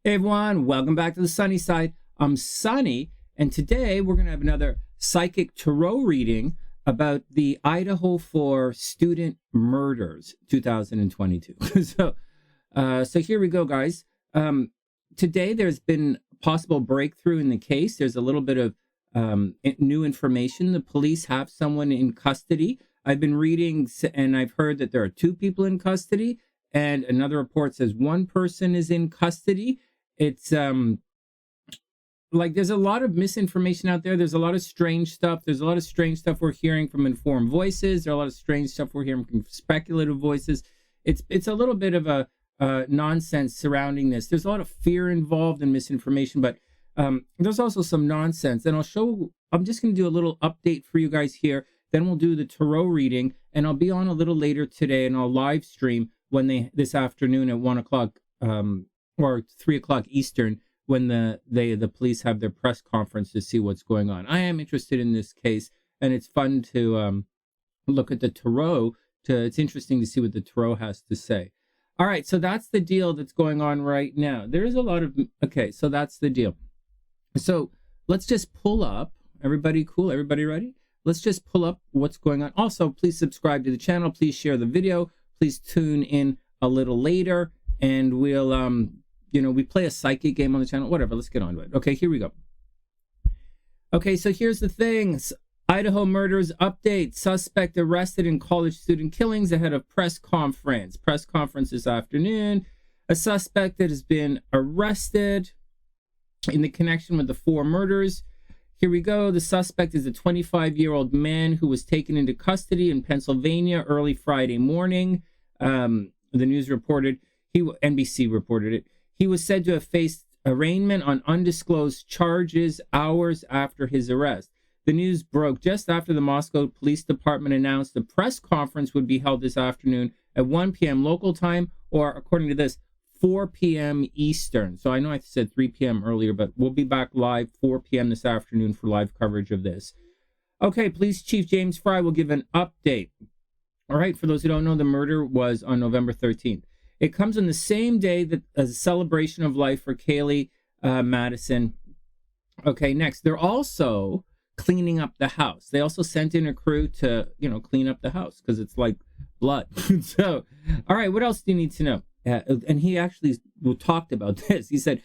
Hey everyone, welcome back to the sunny side. I'm Sunny, and today we're going to have another psychic tarot reading about the Idaho for student murders 2022. So here we go, guys. Today there's been possible breakthrough in the case. There's a little bit of new information. The police have someone in custody. I've been reading, and I've heard that there are 2 people in custody, and another report says 1 person is in custody. It's like there's a lot of misinformation out there. There's a lot of strange stuff. There's a lot of strange stuff we're hearing from informed voices. There's a lot of strange stuff we're hearing from speculative voices. It's a little bit of a nonsense surrounding this. There's a lot of fear involved in misinformation, but there's also some nonsense. And I'm just going to do a little update for you guys here. Then we'll do the tarot reading, and I'll be on a little later today, and I'll live stream this afternoon at 1 o'clock. Or 3 o'clock Eastern, when the police have their press conference to see what's going on. I am interested in this case, and it's fun to look at the tarot. It's interesting to see what the tarot has to say. All right, so that's the deal that's going on right now. There is a lot of so that's the deal. So let's just pull up. Everybody cool? Everybody ready? Let's just pull up what's going on. Also, please subscribe to the channel. Please share the video. Please tune in a little later, and we'll we play a psychic game on the channel. Whatever, let's get on to it. Okay, here we go. Okay, so here's the things. Idaho murders update. Suspect arrested in college student killings ahead of press conference. Press conference this afternoon. A suspect that has been arrested in the connection with the 4 murders. Here we go. The suspect is a 25-year-old man who was taken into custody in Pennsylvania early Friday morning. The news reported, NBC reported it. He was said to have faced arraignment on undisclosed charges hours after his arrest. The news broke just after the Moscow Police Department announced a press conference would be held this afternoon at 1 p.m. local time, or according to this, 4 p.m. Eastern. So I know I said 3 p.m. earlier, but we'll be back live 4 p.m. this afternoon for live coverage of this. Okay, Police Chief James Fry will give an update. All right, for those who don't know, the murder was on November 13th. It comes on the same day that as a celebration of life for Kaylee, Madison. Okay, next, they're also cleaning up the house. They also sent in a crew to, clean up the house because it's like blood. So, all right, what else do you need to know? And he actually talked about this. He said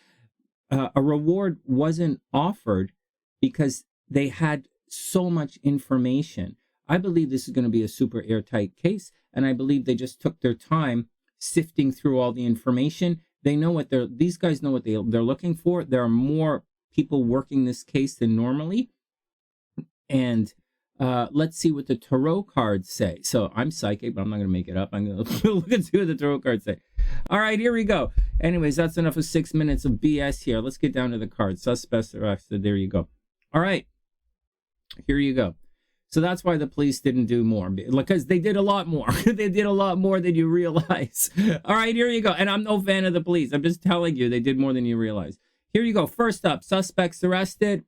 a reward wasn't offered because they had so much information. I believe this is going to be a super airtight case, and I believe they just took their time sifting through all the information. They know these guys know what they're looking for. There are more people working this case than normally. And let's see what the tarot cards say. So I'm psychic, but I'm not going to make it up. I'm going to look and see what the tarot cards say. All right, here we go. Anyways, that's enough of 6 minutes of BS here. Let's get down to the cards. Suspects arrested. There you go. All right, here you go. So that's why the police didn't do more, because they did a lot more. They did a lot more than you realize. All right, here you go. And I'm no fan of the police. I'm just telling you, they did more than you realize. Here you go. First up, suspects arrested.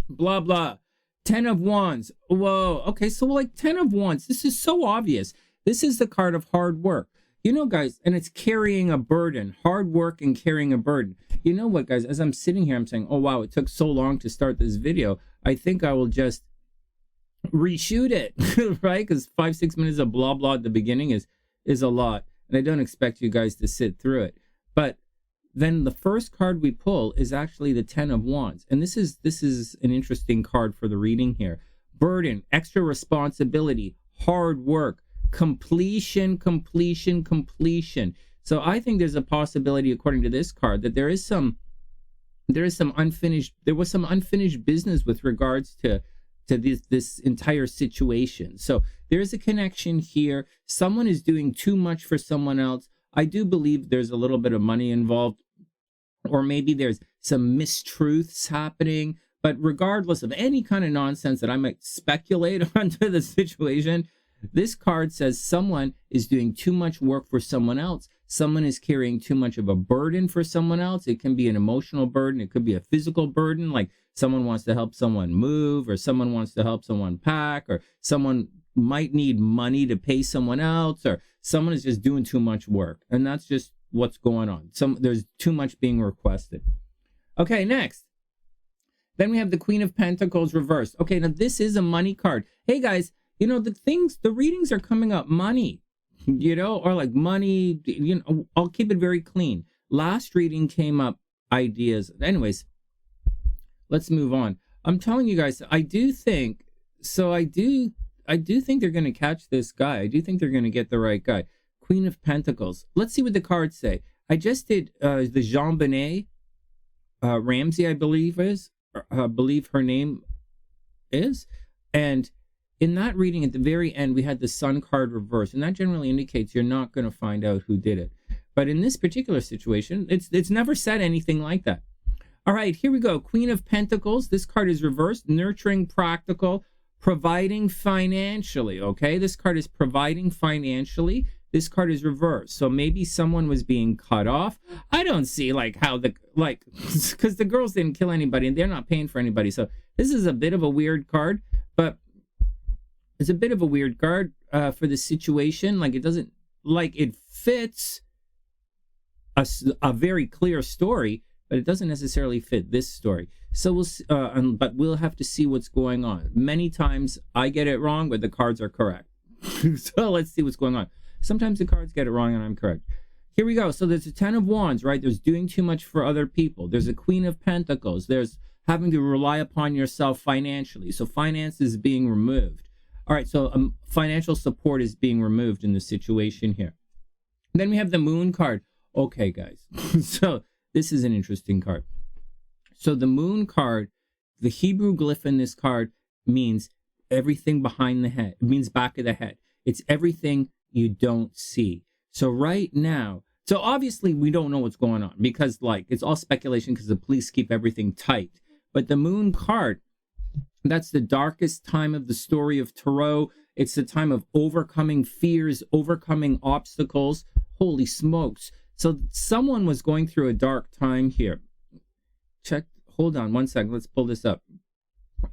Blah, blah. 10 of Wands. Whoa. Okay, so like 10 of Wands. This is so obvious. This is the card of hard work. Guys, and it's carrying a burden. Hard work and carrying a burden. You know what, guys? As I'm sitting here, I'm saying, oh, wow, it took so long to start this video. I think I will just reshoot it, right? Because 5-6 minutes of blah blah at the beginning is a lot, and I don't expect you guys to sit through it. But then the first card we pull is actually the 10 of Wands, and this is an interesting card for the reading here. Burden, extra responsibility, hard work, completion. So I think there's a possibility, according to this card, that there was some unfinished business with regards to this entire situation. So there's a connection here. Someone is doing too much for someone else. I do believe there's a little bit of money involved, or maybe there's some mistruths happening. But regardless of any kind of nonsense that I might speculate onto the situation, this card says someone is doing too much work for someone else. Someone is carrying too much of a burden for someone else. It can be an emotional burden. It could be a physical burden, like someone wants to help someone move, or someone wants to help someone pack, or someone might need money to pay someone else, or someone is just doing too much work. And that's just what's going on. There's too much being requested. Okay, next. Then we have the Queen of Pentacles reversed. Okay, now this is a money card. Hey guys, the readings are coming up money, or like money, I'll keep it very clean. Last reading came up ideas. Anyways, let's move on. I'm telling you guys, I do think they're going to catch this guy. I do think they're going to get the right guy. Queen of Pentacles. Let's see what the cards say. I just did the Jean Bonnet Ramsey, I believe her name is. And in that reading at the very end, we had the Sun card reversed. And that generally indicates you're not going to find out who did it. But in this particular situation, it's never said anything like that. All right, here we go. Queen of Pentacles. This card is reversed. Nurturing, practical, providing financially. Okay, this card is providing financially. This card is reversed. So maybe someone was being cut off. I don't see because the girls didn't kill anybody and they're not paying for anybody. So this is a bit of a weird card, but it's a bit of a weird card for the situation. It fits a very clear story, but it doesn't necessarily fit this story. So but we'll have to see what's going on. Many times I get it wrong, but the cards are correct. So let's see what's going on. Sometimes the cards get it wrong and I'm correct. Here we go. So there's a 10 of Wands, right? There's doing too much for other people. There's a Queen of Pentacles. There's having to rely upon yourself financially. So finance is being removed. All right, so financial support is being removed in the situation here. Then we have the Moon card. Okay, guys. So this is an interesting card. So the Moon card, the Hebrew glyph in this card means everything behind the head. It means back of the head. It's everything you don't see. So right now, so obviously we don't know what's going on because it's all speculation because the police keep everything tight. But the Moon card, that's the darkest time of the story of Tarot. It's the time of overcoming fears, overcoming obstacles. Holy smokes. So someone was going through a dark time here. Hold on one second. Let's pull this up.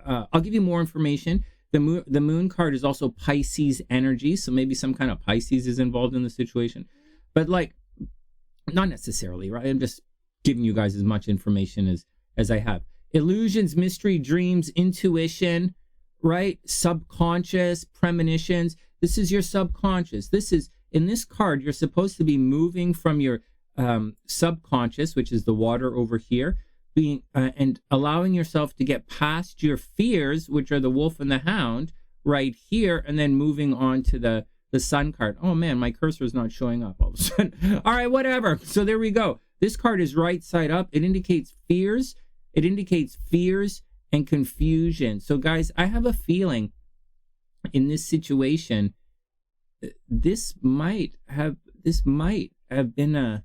I'll give you more information. The moon card is also Pisces energy. So maybe some kind of Pisces is involved in the situation. But not necessarily, right? I'm just giving you guys as much information as I have. Illusions, mystery, dreams, intuition, right? Subconscious, premonitions. This is your subconscious. In this card, you're supposed to be moving from your subconscious, which is the water over here, and allowing yourself to get past your fears, which are the wolf and the hound, right here, and then moving on to the Sun card. Oh man, my cursor is not showing up all of a sudden. All right, whatever. So there we go. This card is right side up. It indicates fears. It indicates fears and confusion. So guys, I have a feeling in this situation, this might have been a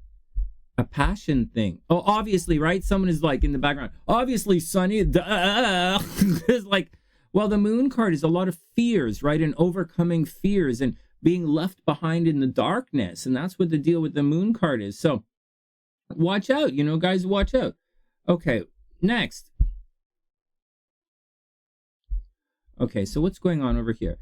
passion thing. Oh, obviously, right? Someone is in the background. Obviously, Sunny. It's well, the Moon card is a lot of fears, right? And overcoming fears and being left behind in the darkness. And that's what the deal with the Moon card is. So watch out, guys, watch out. Okay, next. Okay, so what's going on over here?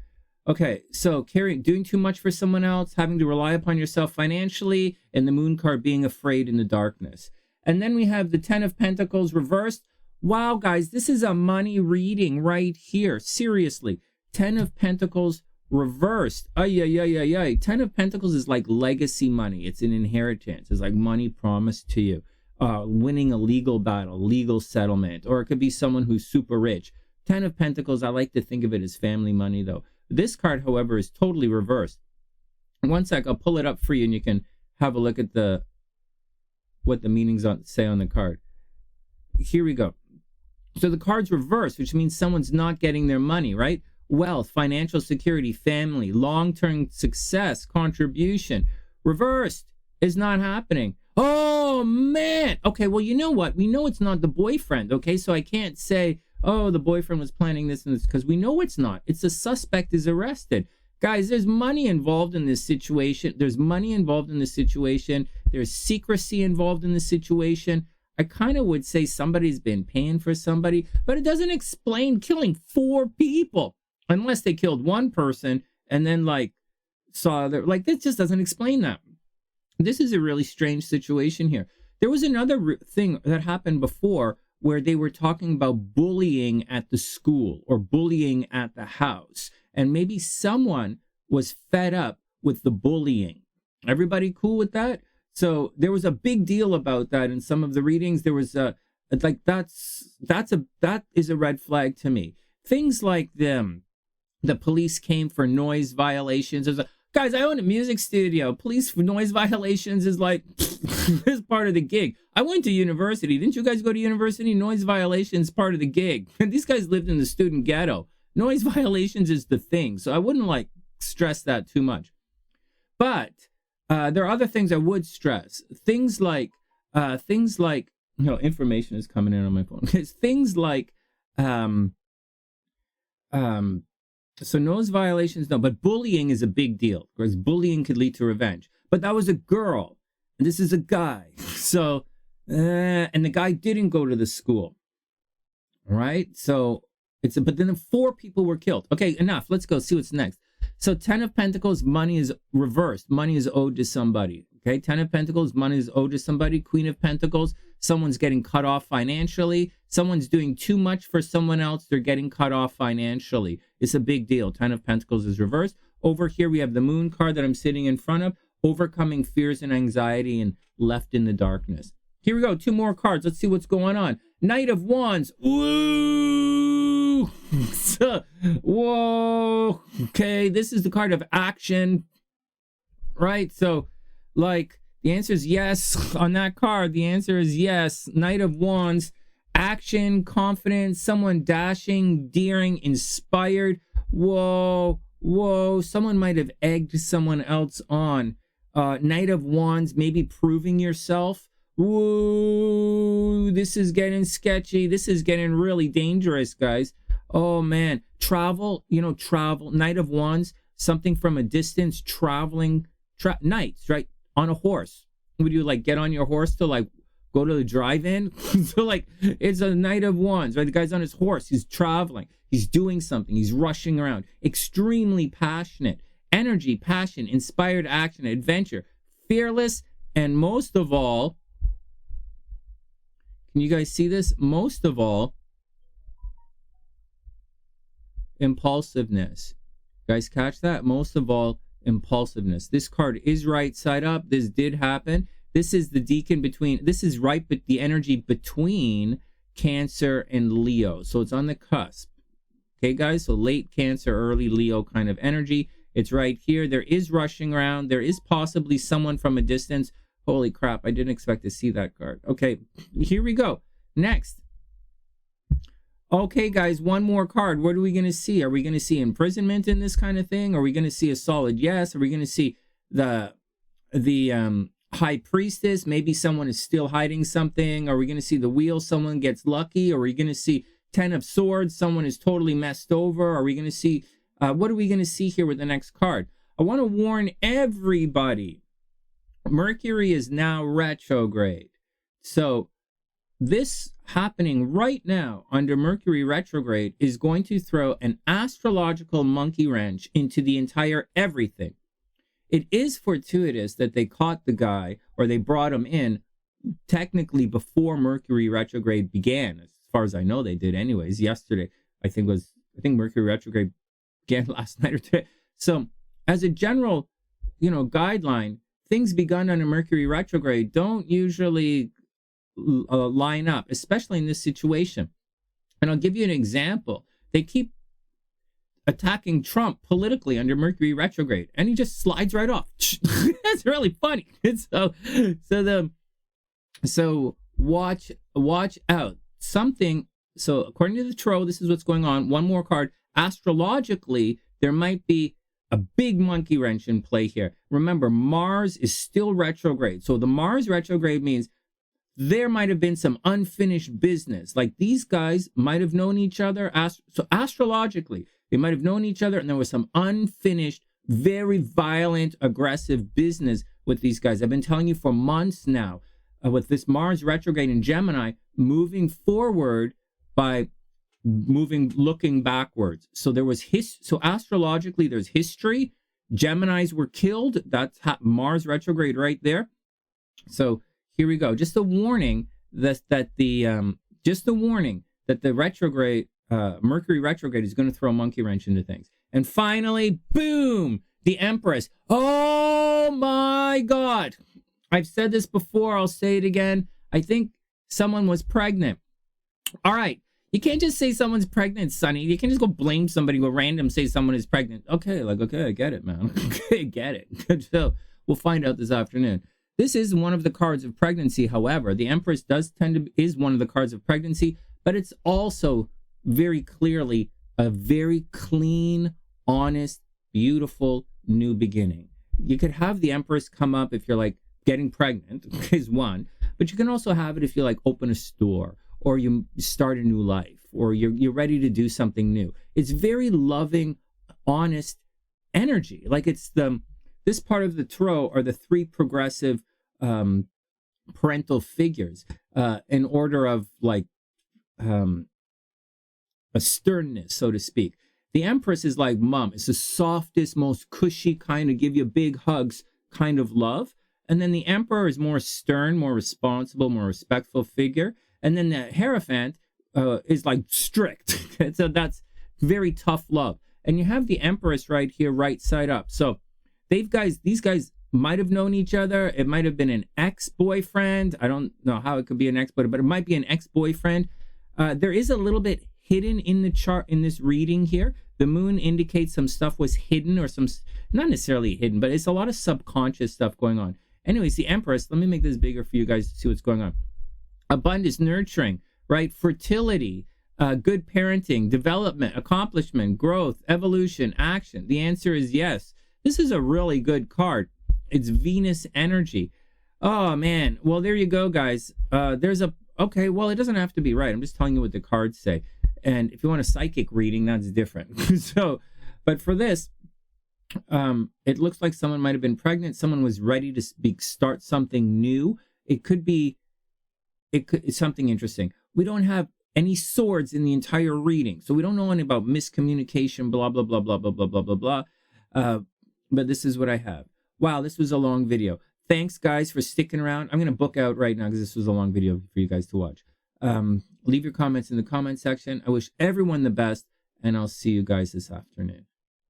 Okay, so doing too much for someone else, having to rely upon yourself financially, and the Moon card being afraid in the darkness. And then we have the 10 of Pentacles reversed. Wow, guys, this is a money reading right here. Seriously, 10 of Pentacles reversed. Ay. 10 of Pentacles is like legacy money. It's an inheritance. It's like money promised to you. Winning a legal battle, legal settlement, or it could be someone who's super rich. 10 of Pentacles, I like to think of it as family money, though. This card, however, is totally reversed. One sec, I'll pull it up for you and you can have a look at what the meanings say on the card. Here we go. So the card's reversed, which means someone's not getting their money, right? Wealth, financial security, family, long-term success, contribution. Reversed is not happening. Oh, man. Okay, well, you know what? We know it's not the boyfriend, okay? So I can't say, oh, the boyfriend was planning this and this, because we know it's not. It's a suspect is arrested. Guys, there's money involved in this situation. There's secrecy involved in this situation. I kind of would say somebody's been paying for somebody, but it doesn't explain killing 4 people. Unless they killed one person and then saw that, this just doesn't explain that. This is a really strange situation here. There was another thing that happened before where they were talking about bullying at the school or bullying at the house. And maybe someone was fed up with the bullying. Everybody cool with that? So there was a big deal about that in some of the readings. There was that is a red flag to me. Things like the police came for noise violations. There's guys, I own a music studio. Police for noise violations is like is part of the gig. I went to university. Didn't you guys go to university? Noise violations part of the gig. These guys lived in the student ghetto. Noise violations is the thing. So I wouldn't like stress that too much. But there are other things I would stress. Things like information is coming in on my phone. It's things like so noise violations, no, but bullying is a big deal because bullying could lead to revenge. But that was a girl, and this is a guy. So, and the guy didn't go to the school, right? So but then 4 people were killed. Okay, enough. Let's go see what's next. So 10 of Pentacles, money is reversed. Money is owed to somebody. Okay, 10 of Pentacles, money is owed to somebody. Queen of Pentacles, someone's getting cut off financially. Someone's doing too much for someone else. They're getting cut off financially. It's a big deal. 10 of Pentacles is reversed. Over here, we have the Moon card that I'm sitting in front of. Overcoming fears and anxiety and left in the darkness. Here we go. 2 more cards. Let's see what's going on. Knight of Wands. Woo! Whoa. Okay, this is the card of action. Right? So, like, the answer is yes. On that card, the answer is yes. Knight of Wands. Action, confidence, someone dashing, daring, inspired. Whoa. Whoa. Someone might have egged someone else on. Knight of Wands, maybe proving yourself. Whoa. This is getting sketchy. This is getting really dangerous, guys. Oh, man. Travel, travel. Knight of Wands, something from a distance, traveling. Knights, right? On a horse. Would you, like, get on your horse to, like, go to the drive-in? So, like, it's a Knight of Wands, right? The guy's on his horse. He's traveling. He's doing something. He's rushing around. Extremely passionate. Energy, passion, inspired action, adventure. Fearless, and most of all, can you guys see this? Most of all, impulsiveness. You guys catch that? Most of all, impulsiveness. This card is right side up. This did happen. This is the deacon between, this is right, but the energy between Cancer and Leo. So it's on the cusp. Okay, guys? So late Cancer, early Leo kind of energy. It's right here. There is rushing around. There is possibly someone from a distance. Holy crap, I didn't expect to see that card. Okay, here we go. Next. Okay, guys, one more card. What are we going to see? Are we going to see imprisonment in this kind of thing? Are we going to see a solid yes? Are we going to see the High Priestess? Maybe someone is still hiding something. Are we going to see the Wheel? Someone gets lucky. Are we going to see 10 of Swords? Someone is totally messed over. Are we going to see, what are we going to see here with the next card? I want to warn everybody. Mercury is now retrograde. So this happening right now under Mercury retrograde is going to throw an astrological monkey wrench into the entire everything. It is fortuitous that they caught the guy or they brought him in technically before Mercury retrograde began. As far as I know, they did anyways. Yesterday, I think Mercury retrograde began last night or today. So as a general, guideline, things begun under Mercury retrograde don't usually line up, especially in this situation. And I'll give you an example. They keep attacking Trump politically under Mercury retrograde, and he just slides right off. That's really funny. So watch out. Something. So according to the tarot, this is what's going on. One more card. Astrologically, there might be a big monkey wrench in play here. Remember, Mars is still retrograde. So the Mars retrograde means there might have been some unfinished business. Like these guys might have known each other. So astrologically, they might have known each other and there was some unfinished, very violent, aggressive business with these guys. I've been telling you for months now with this Mars retrograde in Gemini, moving forward by looking backwards. So there was so astrologically, there's history, Geminis were killed. That's Mars retrograde right there. So here we go. Just a warning that the retrograde, Mercury retrograde, is going to throw a monkey wrench into things. And finally, boom, the Empress. Oh my God. I've said this before. I'll say it again. I think someone was pregnant. All right. You can't just say someone's pregnant, Sonny. You can't just go blame somebody, go random say someone is pregnant. Okay, I get it, man. Okay, I get it. So we'll find out this afternoon. This is one of the cards of pregnancy, however. The Empress is one of the cards of pregnancy, but it's also very clearly a very clean, honest, beautiful new beginning. You could have the Empress come up if you're like getting pregnant, is one, but you can also have it if you like open a store, or you start a new life, or you're ready to do something new. It's very loving, honest energy. Like it's this part of the tarot are the three progressive parental figures in order of like a sternness, so to speak. The Empress is like mom. It's the softest, most cushy kind of give you big hugs kind of love. And then the Emperor is more stern, more responsible, more respectful figure. And then the Hierophant is like strict. So that's very tough love. And you have the Empress right here, right side up. So these guys might have known each other. It might have been an ex-boyfriend. I don't know how it could be an ex-boyfriend, but it might be an ex-boyfriend. There is a little bit hidden in the chart in this reading here. The moon indicates some stuff was hidden, or some, not necessarily hidden, but it's a lot of subconscious stuff going on. Anyways, the Empress, let me make this bigger for you guys to see what's going on. Abundance, nurturing, right? Fertility, good parenting, development, accomplishment, growth, evolution, action. The answer is yes. This is a really good card. It's Venus energy. Oh, man. Well, there you go, guys. Okay, well, it doesn't have to be right. I'm just telling you what the cards say. And if you want a psychic reading, that's different. So, but for this, it looks like someone might have been pregnant. Someone was ready to start something new. It's something interesting. We don't have any swords in the entire reading, so we don't know any about miscommunication, blah, blah, blah, blah, blah, blah, blah, blah, blah. But this is what I have. Wow, this was a long video. Thanks, guys, for sticking around. I'm going to book out right now because this was a long video for you guys to watch. Leave your comments in the comment section. I wish everyone the best, and I'll see you guys this afternoon.